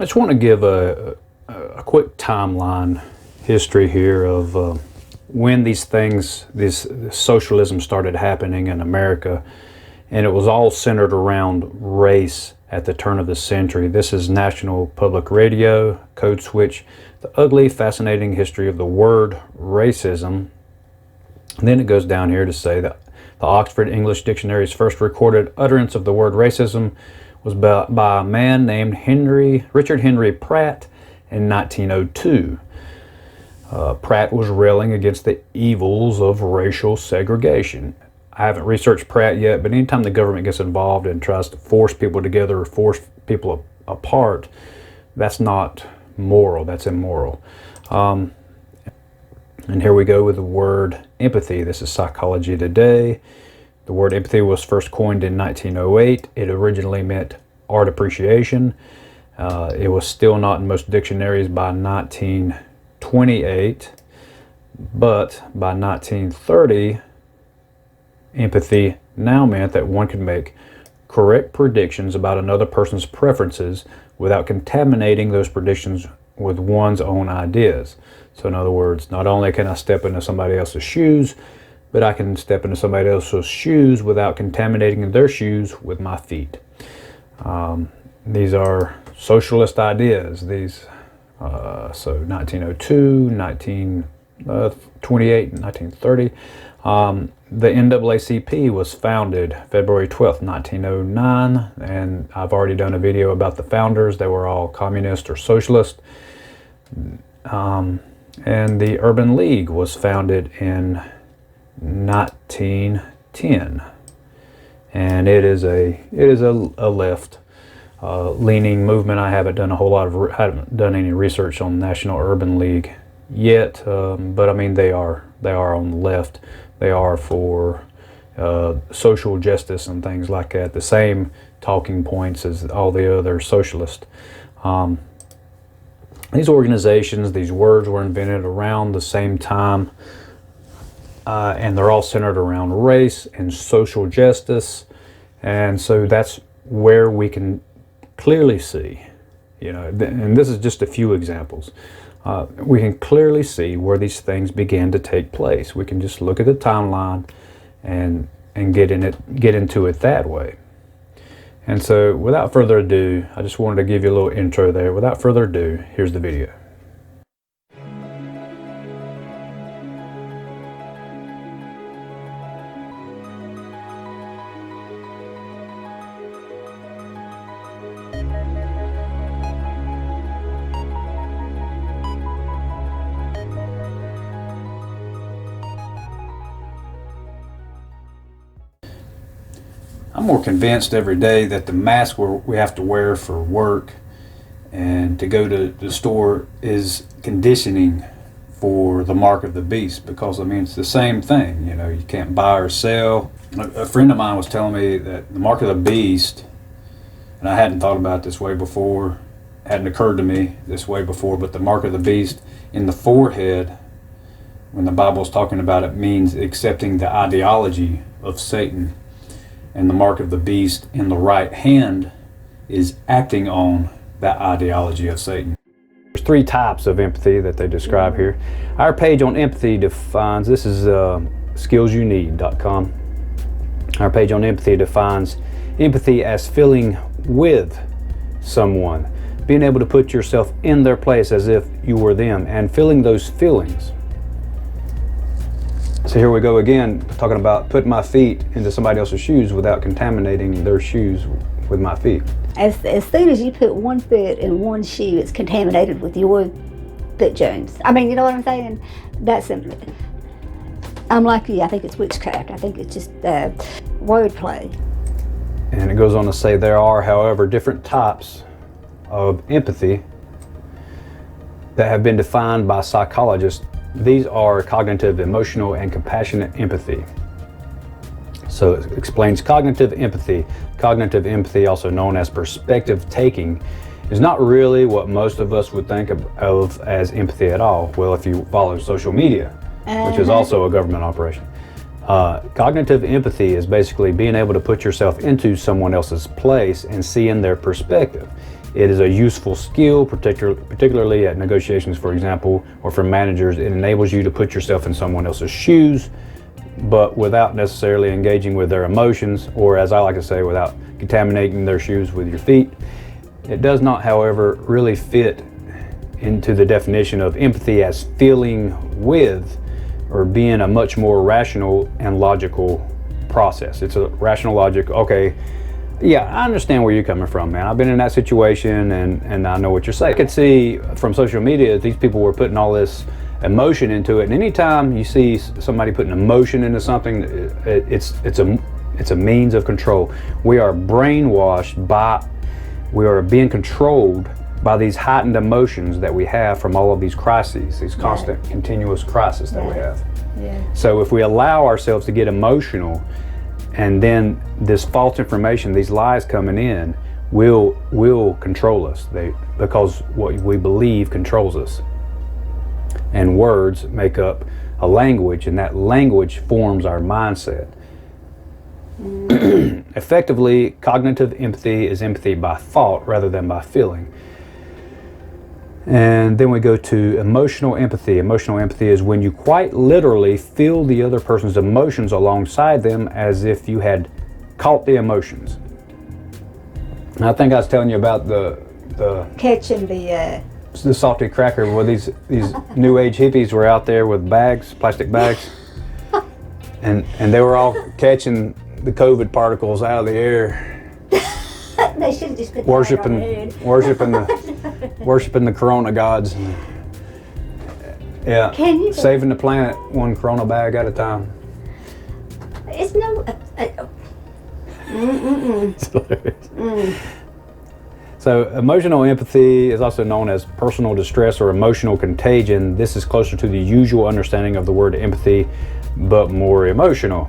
I just want to give a quick timeline history here of when these things, this socialism started happening in America, and it was all centered around race at the turn of the century. This is National Public Radio, Code Switch, The Ugly, Fascinating History of the Word Racism. And then it goes down here to say that the Oxford English Dictionary's first recorded utterance of the word racism was by a man named Richard Henry Pratt in 1902. Pratt was railing against the evils of racial segregation. I haven't researched Pratt yet, but anytime the government gets involved and tries to force people together or force people apart, that's not moral, that's immoral. And here we go with the word empathy. This is Psychology Today. The word empathy was first coined in 1908. It originally meant art appreciation. It was still not in most dictionaries by 1928, but by 1930, empathy now meant that one could make correct predictions about another person's preferences without contaminating those predictions with one's own ideas. So in other words, not only can I step into somebody else's shoes, but I can step into somebody else's shoes without contaminating their shoes with my feet. These are socialist ideas. These, so 1902, 1928, 1930. The NAACP was founded February 12th, 1909, and I've already done a video about the founders. They were all communist or socialist. And the Urban League was founded in 1910, and it is a left leaning movement. I haven't done haven't done any research on the National Urban League yet, but I mean they are on the left. They are for social justice and things like that. The same talking points as all the other socialists. These organizations, these words were invented around the same time, and they're all centered around race and social justice. And so that's where we can clearly see, and this is just a few examples. We can clearly see where these things began to take place. We can just look at the timeline and get into it that way. And so without further ado, I just wanted to give you a little intro there. Without further ado, here's the video. I'm more convinced every day that the mask we have to wear for work and to go to the store is conditioning for the mark of the beast, because I mean it's the same thing. You can't buy or sell. A friend of mine was telling me that the mark of the beast, and I hadn't thought about it this way before, hadn't occurred to me this way before, but the mark of the beast in the forehead, when the Bible's talking about it, means accepting the ideology of Satan. And the mark of the beast in the right hand is acting on that ideology of Satan. There's three types of empathy that they describe here. Our page on empathy defines, this is skillsyouneed.com. Our page on empathy defines empathy as feeling with someone, being able to put yourself in their place as if you were them, and feeling those feelings. So here we go again, talking about putting my feet into somebody else's shoes without contaminating their shoes with my feet. As soon as you put one foot in one shoe, it's contaminated with your foot jones. I mean, you know what I'm saying? I'm like you, I think it's witchcraft. I think it's just wordplay. And it goes on to say there are, however, different types of empathy that have been defined by psychologists. These are cognitive, emotional, and compassionate empathy. So it explains cognitive empathy. Cognitive empathy, also known as perspective taking, is not really what most of us would think of as empathy at all. Well, if you follow social media, which is also a government operation. Cognitive empathy is basically being able to put yourself into someone else's place and seeing their perspective. It is a useful skill, particularly at negotiations, for example, or for managers. It enables you to put yourself in someone else's shoes, but without necessarily engaging with their emotions, or as I like to say, without contaminating their shoes with your feet. It does not, however, really fit into the definition of empathy as feeling with or being a much more rational and logical process. It's a rational logic. Okay, yeah, I understand where you're coming from, man. I've been in that situation and I know what you're saying. I could see from social media these people were putting all this emotion into it, and anytime you see somebody putting emotion into something, it's a means of control. We are brainwashed we are being controlled by these heightened emotions that we have from all of these crises, these constant, continuous crises that we have. Yeah. So if we allow ourselves to get emotional, and then this false information, these lies coming in, will control us. Because what we believe controls us. And words make up a language, and that language forms our mindset. Effectively, cognitive empathy is empathy by thought rather than by feeling. And then we go to emotional empathy. Emotional empathy is when you quite literally feel the other person's emotions alongside them as if you had caught the emotions. And I think I was telling you about the Catching the salty cracker where these new age hippies were out there with bags, plastic bags, and they were all catching the COVID particles out of the air. They should have just put worshiping the Corona gods. Yeah, saving the planet one Corona bag at a time. It's no. So emotional empathy is also known as personal distress or emotional contagion. This is closer to the usual understanding of the word empathy, but more emotional.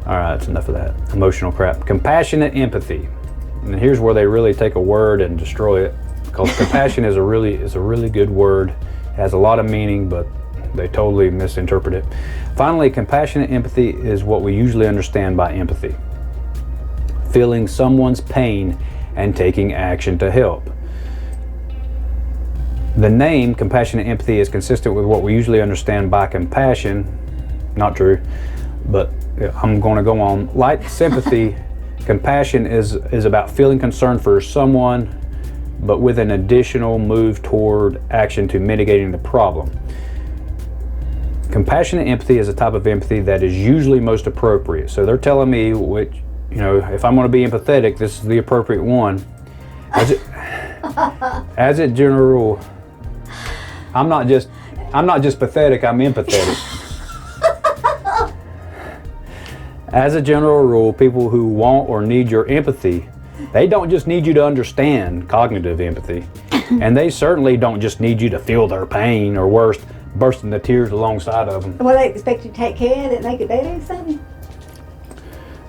All right, that's enough of that emotional crap. Compassionate empathy. And here's where they really take a word and destroy it, because compassion is a really good word. It has a lot of meaning, but they totally misinterpret it. Finally, compassionate empathy is what we usually understand by empathy. Feeling someone's pain and taking action to help. The name compassionate empathy is consistent with what we usually understand by compassion. Not true, but I'm going to go on. Like sympathy, compassion is about feeling concern for someone, but with an additional move toward action to mitigating the problem. Compassionate empathy is a type of empathy that is usually most appropriate. So they're telling me which, if I'm going to be empathetic, this is the appropriate one. As a general rule, I'm not just pathetic, I'm empathetic. As a general rule, people who want or need your empathy, they don't just need you to understand cognitive empathy, and they certainly don't just need you to feel their pain, or worse, burst into tears alongside of them. Well, they expect you to take care of it and make it better or something?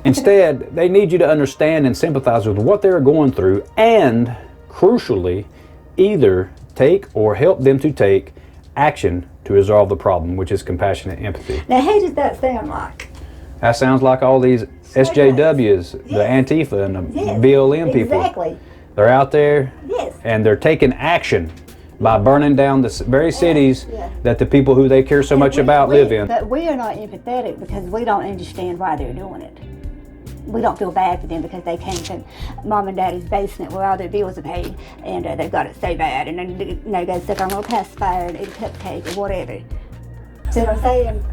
Instead, they need you to understand and sympathize with what they're going through, and, crucially, either take or help them to take action to resolve the problem, which is compassionate empathy. Now, who does that sound like? That sounds like all these SJWs, the Antifa and the BLM people. Exactly. They're out there, Yes. and they're taking action by burning down the very cities that the people who they care so much about live in. But we are not empathetic because we don't understand why they're doing it. We don't feel bad for them because they came from mom and daddy's basement where all their bills are paid, and they've got it so bad, and then they go stick on a little pacifier and eat a cupcake or whatever. See what I'm saying?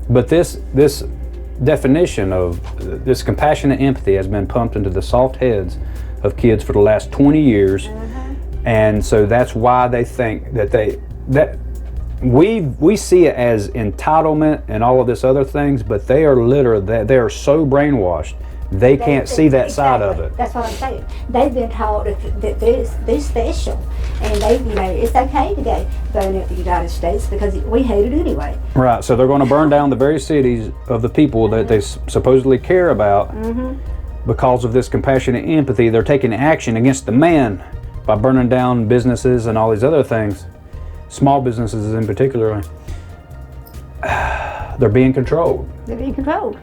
But this definition of this compassionate empathy has been pumped into the soft heads of kids for the last 20 years. And so that's why they think that we see it as entitlement and all of this other things, but they are they are so brainwashed they can't see that side of it. That's what I'm saying. They've been taught that they're special, and it's okay to go burn up the United States because we hate it anyway. Right. So they're going to burn down the very cities of the people that they supposedly care about because of this compassionate empathy. They're taking action against the man by burning down businesses and all these other things, small businesses in particular. They're being controlled. They're being controlled.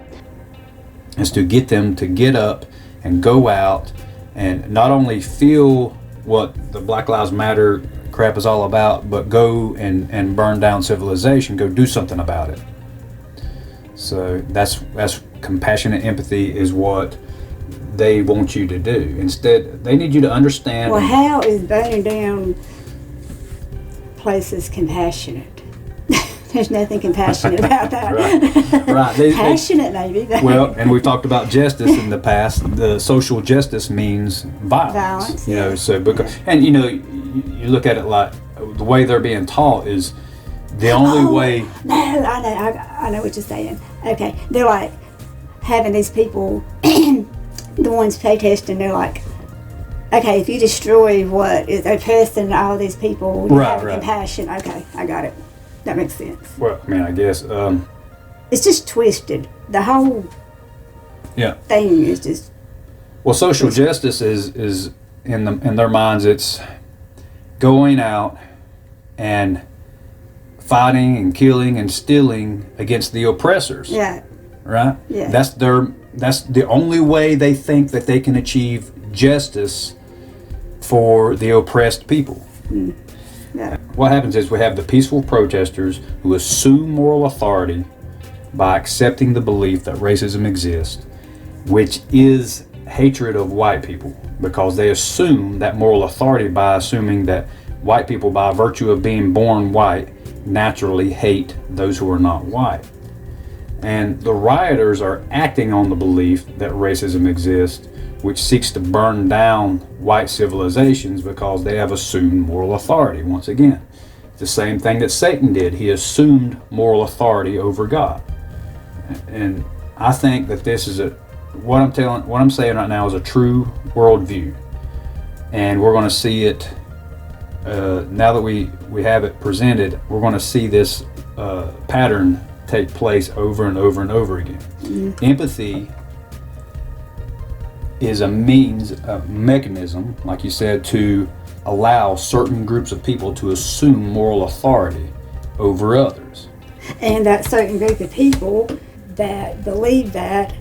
Is to get them to get up and go out and not only feel what the Black Lives Matter crap is all about, but go and burn down civilization, go do something about it. So that's compassionate empathy is what they want you to do. Instead, they need you to understand. Well, how is burning down places compassionate? There's nothing compassionate about that. Right. Passionate, maybe. Well, and we've talked about justice in the past. The social justice means violence. You know, so because, and you know, you look at it like the way they're being taught is the only way. No, I know what you're saying. Okay, they're like having these people, the ones protesting. They're like, okay, if you destroy what is oppressing all these people, you have compassion. Okay, I got it. That makes sense. Well, I mean, I guess it's just twisted. The whole thing is just. Well, social justice is in their minds. It's going out and fighting and killing and stealing against the oppressors. Yeah. Right. Yeah. That's the only way they think that they can achieve justice for the oppressed people. Mm. Yeah. What happens is we have the peaceful protesters who assume moral authority by accepting the belief that racism exists, which is hatred of white people, because they assume that moral authority by assuming that white people, by virtue of being born white, naturally hate those who are not white. And the rioters are acting on the belief that racism exists, which seeks to burn down white civilizations because they have assumed moral authority. Once again, it's the same thing that Satan did. He assumed moral authority over God. And I think that this is what I'm saying right now is a true worldview. And we're going to see it, now that we have it presented, we're going to see this pattern take place over and over and over again. Mm-hmm. Empathy is a mechanism, like you said, to allow certain groups of people to assume moral authority over others. And that certain group of people that believe that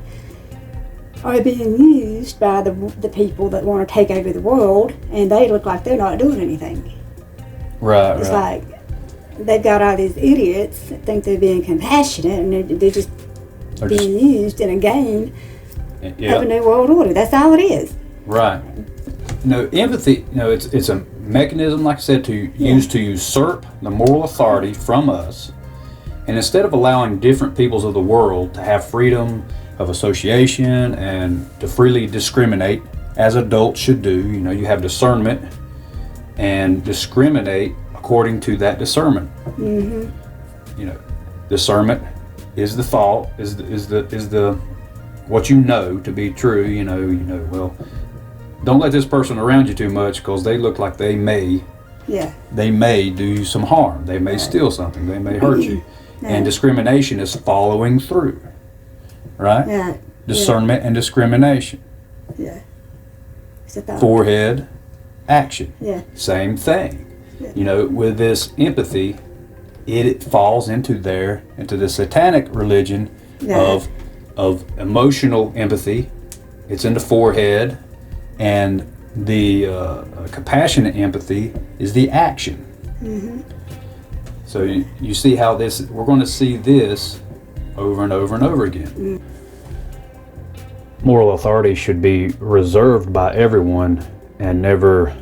are being used by the people that want to take over the world, and they look like they're not doing anything. Right. It's like they've got all these idiots that think they're being compassionate, and they're just being used in a game. Yep. Of a new world order. That's all it is. Right. No, empathy, it's a mechanism, like I said, to use to usurp the moral authority from us. And instead of allowing different peoples of the world to have freedom of association and to freely discriminate, as adults should do, you have discernment and discriminate according to that discernment. Mm-hmm. Discernment is the thought, is the what you know to be true. Well, don't let this person around you too much because they look like they may do you some harm. They may steal something. They may hurt you. And discrimination is following through, right? Yeah. Discernment and discrimination. Yeah. Forehead, action. Yeah. Same thing. Yeah. With this empathy, it falls into the satanic religion of emotional empathy. It's in the forehead, and the compassionate empathy is the action. Mm-hmm. So you see how we're going to see this over and over and over again. Mm. Moral authority should be reserved by everyone and never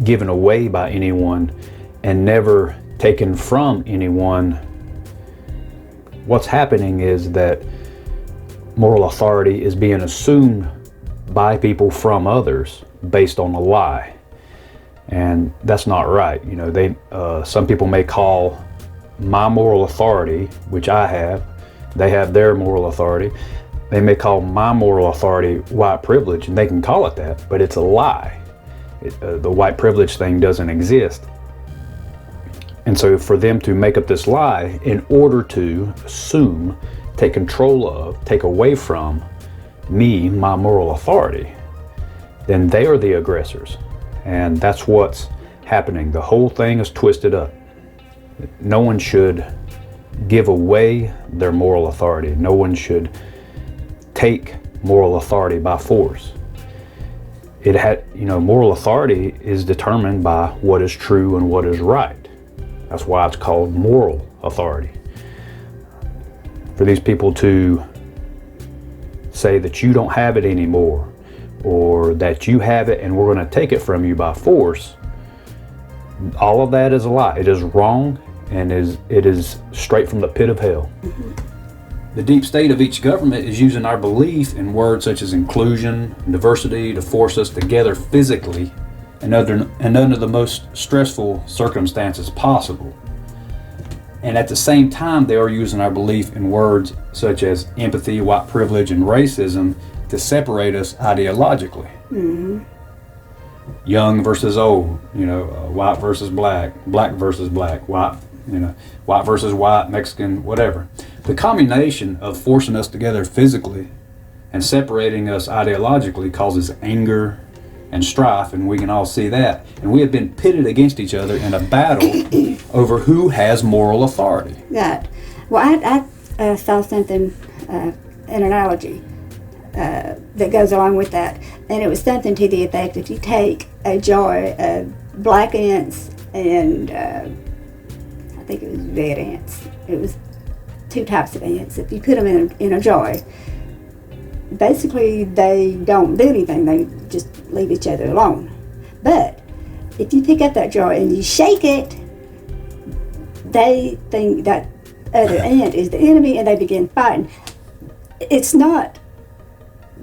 given away by anyone and never taken from anyone. What's happening is that moral authority is being assumed by people from others based on a lie, and that's not right. Some people may call my moral authority, which I have, they have their moral authority. They may call my moral authority white privilege, and they can call it that, but it's a lie. The white privilege thing doesn't exist. And so for them to make up this lie in order to assume, take control of, take away from me, my moral authority, then they are the aggressors. And that's what's happening. The whole thing is twisted up. No one should give away their moral authority. No one should take moral authority by force. moral authority is determined by what is true and what is right. That's why it's called moral authority. For these people to say that you don't have it anymore, or that you have it and we're going to take it from you by force, all of that is a lie. It is wrong, and it is straight from the pit of hell. The deep state of each government is using our belief in words such as inclusion and diversity to force us together physically and under the most stressful circumstances possible. And at the same time, they are using our belief in words such as empathy, white privilege, and racism to separate us ideologically. Mm-hmm. Young versus old, white versus black, black versus black, white versus white, Mexican, whatever. The combination of forcing us together physically and separating us ideologically causes anger and strife, and we can all see that. And we have been pitted against each other in a battle over who has moral authority. Right. Well, I saw something, an analogy that goes along with that, and it was something to the effect: if you take a jar of black ants and I think it was red ants. It was two types of ants. If you put them in a jar, basically they don't do anything. They just leave each other alone. But if you pick up that jar and you shake it, they think that other ant is the enemy and they begin fighting. It's not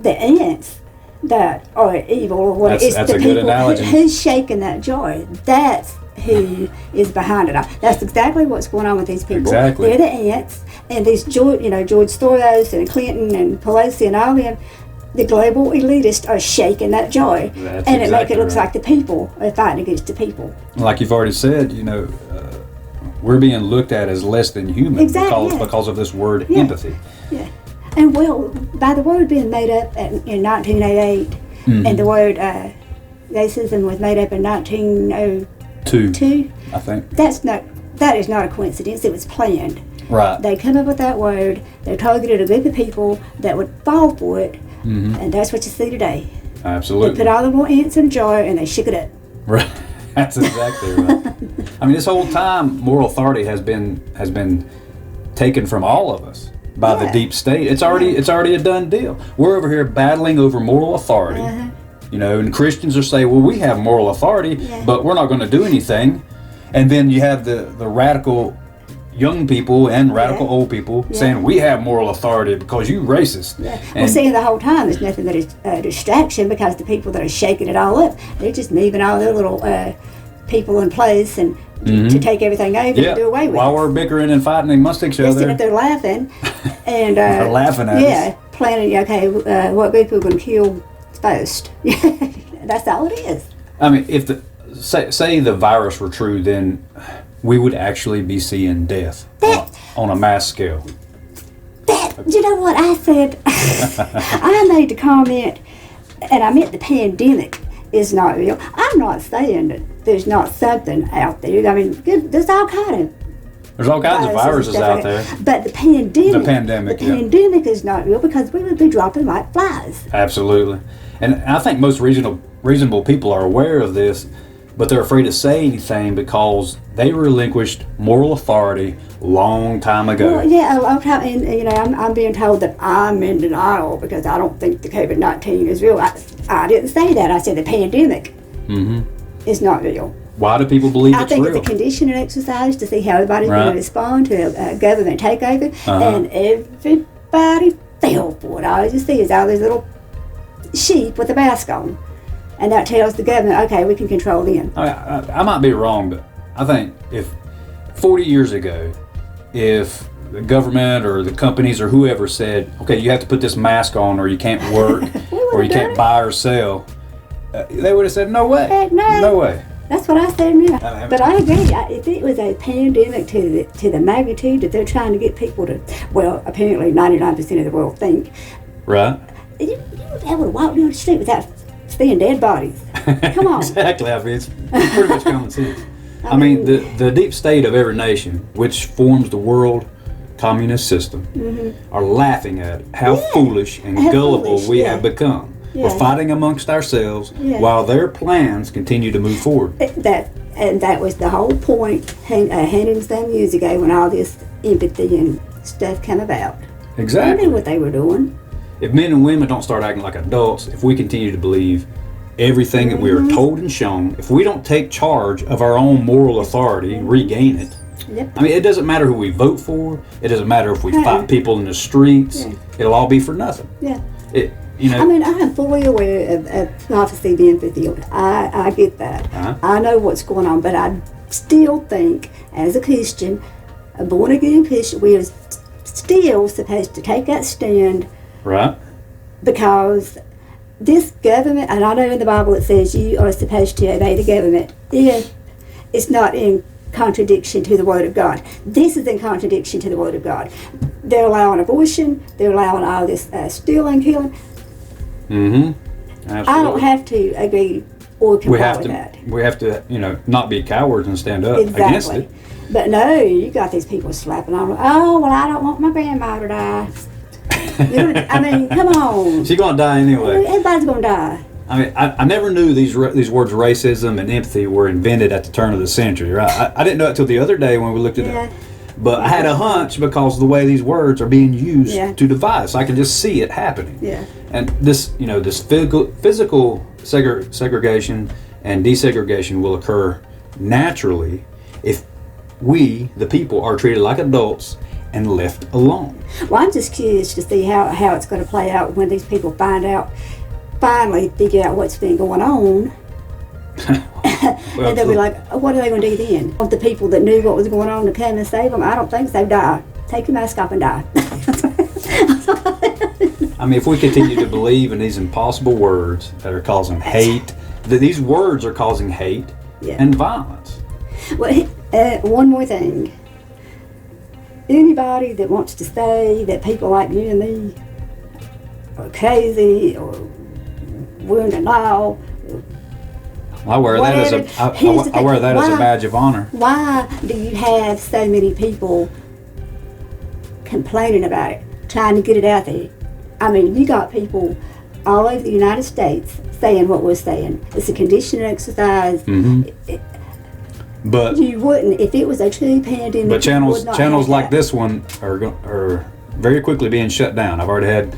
the ants that are evil or what. It's that's the a good people analogy. who's shaking that jar. That's who is behind it all. That's exactly what's going on with these people. Exactly. They're the ants, and these George Soros and Clinton and Pelosi and all them, the global elitists are shaking that jar, That's and it makes it exactly look right. like the people are fighting against the people. Like you've already said, we're being looked at as less than human Exactly, because of this word Yeah. empathy. Yeah, and well, by the word being made up in 1988, Mm-hmm. and the word racism was made up in 1902. Two, I think. That is not a coincidence. It was planned. Right. They come up with that word. They targeted a group of people that would fall for it, Mm-hmm. and that's what you see today. They Absolutely. put all the little ants in a jar and they shook it up. Right. That's exactly right. I mean, this whole time, moral authority has been taken from all of us by the Yeah. deep state. It's already a done deal. We're over here battling over moral authority. Uh-huh. And Christians are saying, well, we have moral authority, Yeah. but we're not going to do anything. And then you have the radical young people and radical Yeah. old people Yeah. saying, we have moral authority because you racist. Yeah. Well, And- see, the whole time there's nothing but a distraction, because the people that are shaking it all up, they're just moving all their little people in place and to take everything over yeah, and do away with while it. we're bickering and fighting amongst each They're sitting other. up there laughing and They're laughing at us. planning. Okay, what group we're going to kill first? That's all it is. I mean, if say the virus were true, then we would actually be seeing death on a mass scale. You know what I said? I made the comment, and I meant the pandemic is not real. I'm not saying that there's not something out there. I mean, there's all kind of There's all kinds of viruses and stuff out like there. that. But the pandemic, yeah. pandemic is not real, because we would be dropping like flies. Absolutely. And I think most reasonable people are aware of this, but they're afraid to say anything because they relinquished moral authority long time ago. Well, yeah, a long time, and I'm being told that I'm in denial because I don't think the COVID-19 is real. I didn't say that. I said the pandemic is not real. Why do people believe I it's think real? it's a conditioning exercise to see how everybody's Right. going to respond to a government takeover, Uh-huh. and everybody fell for it. All you see is all these little sheep with a mask on, and that tells the government, okay, we can control them. I might be wrong, but I think if 40 years ago, if the government or the companies or whoever said, okay, you have to put this mask on or you can't work or you done can't it. buy or sell, they would have said, no way. Heck no. No way. That's what I said now. I- But I agree. If it was a pandemic to the magnitude that they're trying to get people to, well, apparently 99% of the world think, Right? you would be able to walk down the street without seeing dead bodies. Come on. Exactly. I mean, it's pretty much common sense. I mean, the deep state of every nation, which forms the world communist system, are laughing at how foolish and How gullible foolish, we yeah. have become. Yeah. We're fighting amongst ourselves Yeah. while their plans continue to move forward. That was the whole point 100 and some years ago when all this empathy and stuff came about. They Exactly. knew what they were doing. If men and women don't start acting like adults, if we continue to believe everything that we are told and shown, if we don't take charge of our own moral authority, regain it. Yep. I mean, it doesn't matter who we vote for. It doesn't matter if we fight people in the streets. Yeah. It'll all be for nothing. Yeah. I mean, I am fully aware of prophecy being fulfilled. I get that. Uh-huh. I know what's going on, but I still think, as a Christian, a born-again Christian, we are still supposed to take that stand, right? because this government, and I know in the Bible it says you are supposed to obey the government if it's not in contradiction to the Word of God. This is in contradiction to the Word of God. They're allowing abortion, they're allowing all this stealing, killing. Mm-hmm. Absolutely. I don't have to agree or comply with that. We have to, not be cowards and stand up against Exactly. it. But no, you got these people slapping on. Oh, well, I don't want my grandma to die. I mean, come on. She's gonna die anyway. Everybody's gonna die. I mean, I never knew these words racism and empathy were invented at the turn of the century, right? I didn't know it till the other day when we looked at it. But I had a hunch because of the way these words are being used to divide. So I can just see it happening. Yeah. And this, this physical segregation and desegregation will occur naturally if we, the people, are treated like adults and left alone. Well, I'm just curious to see how it's going to play out when these people finally figure out what's been going on. Well, And they'll be like, oh, what are they going to do then? Of the people that knew what was going on to come and save them, I don't think so. Die. Take your mask off and die. I mean, if we continue to believe in these impossible words that are causing hate, that these words are causing hate and violence. Well, one more thing. Anybody that wants to say that people like you and me are crazy or we're in denial, I wear that as I wear that as a badge of honor. Why do you have so many people complaining about it, trying to get it out there? I mean, you got people all over the United States saying what we're saying. It's a conditioned exercise. Mm-hmm. But you wouldn't, if it was a true pandemic. But channels like this one are very quickly being shut down. I've already had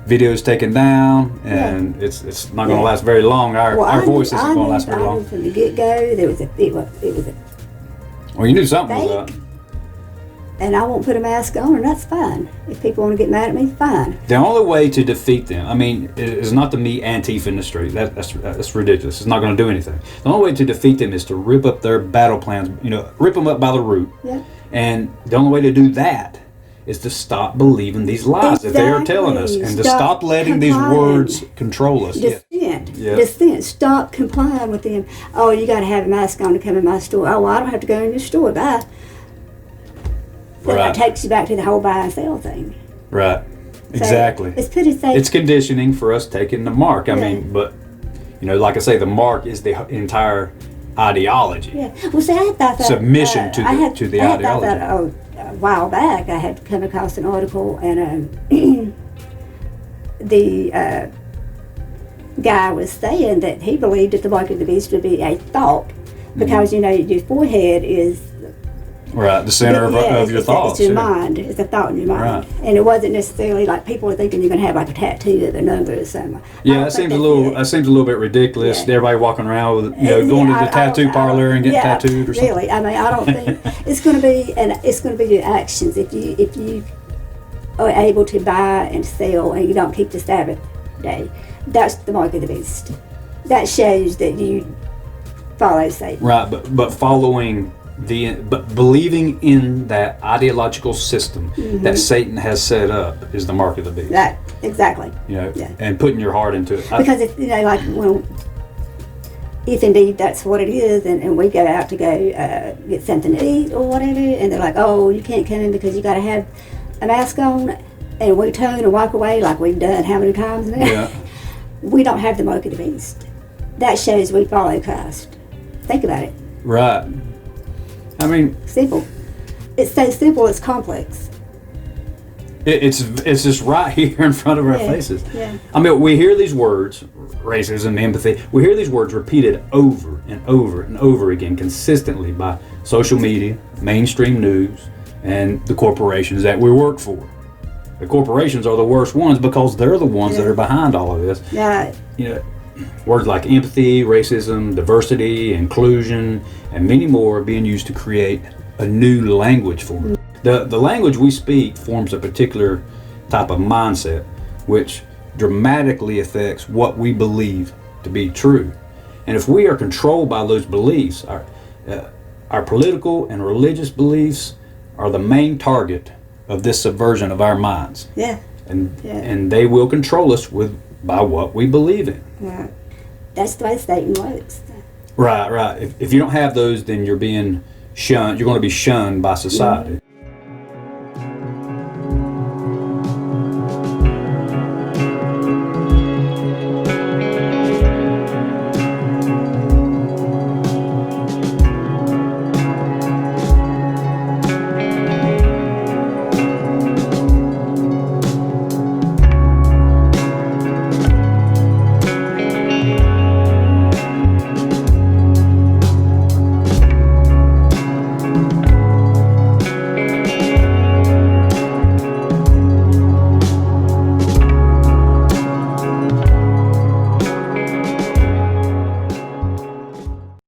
videos taken down, and it's not going to last very long. Our voice isn't going to last very long. From the get-go, it was a Well, you knew something was up. And I won't put a mask on, and that's fine. If people want to get mad at me, fine. The only way to defeat them, I mean, is not to meet Antifa in the street. That's ridiculous. It's not going to do anything. The only way to defeat them is to rip up their battle plans, rip them up by the root. Yep. And the only way to do that is to stop believing these lies that they are telling us, and to stop letting these words control us. Dissent. Stop complying with them. Oh, you got to have a mask on to come in my store. Oh, well, I don't have to go in your store. Bye. That takes you back to the whole buy and sell thing. Right. Exactly. So it's pretty safe. It's conditioning for us taking the mark. I mean, but like I say, the mark is the entire ideology. Yeah. Well, see, I thought that submission to the ideology. I thought that a while back I had come across an article, and the guy was saying that he believed that the mark of the beast would be a thought, because your forehead is. Right, the center of your thoughts. It's your mind. It's a thought in your mind. Right. And it wasn't necessarily like people are thinking you're going to have like a tattoo of the number or something. Yeah, that seems a little bit ridiculous. Yeah. Everybody walking around with going to the tattoo parlor and getting tattooed or something. Really, I mean, I don't think it's going to be your actions if you are able to buy and sell and you don't keep the Sabbath day. That's the mark of the beast. That shows that you follow Satan. Right, but following. But believing in that ideological system that Satan has set up is the mark of the beast. That exactly. And putting your heart into it. Because if indeed that's what it is, and we go out to go get something to eat or whatever, and they're like, oh, you can't come in because you got to have a mask on, and we turn and walk away like we've done how many times now. Yeah. We don't have the mark of the beast. That shows we follow Christ. Think about it. Right. I mean, simple. It's so simple, it's complex. It's just right here in front of our faces. Yeah. I mean, we hear these words, racism, empathy. We hear these words repeated over and over and over again, consistently by social media, mainstream news, and the corporations that we work for. The corporations are the worst ones because they're the ones that are behind all of this. Yeah. You know, words like empathy, racism, diversity, inclusion, and many more are being used to create a new language for us. The language we speak forms a particular type of mindset, which dramatically affects what we believe to be true. And if we are controlled by those beliefs, our political and religious beliefs are the main target of this subversion of our minds. Yeah. And they will control us by what we believe in. Yeah. That's the way Satan works. Right. If you don't have those, then you're being shunned. You're going to be shunned by society.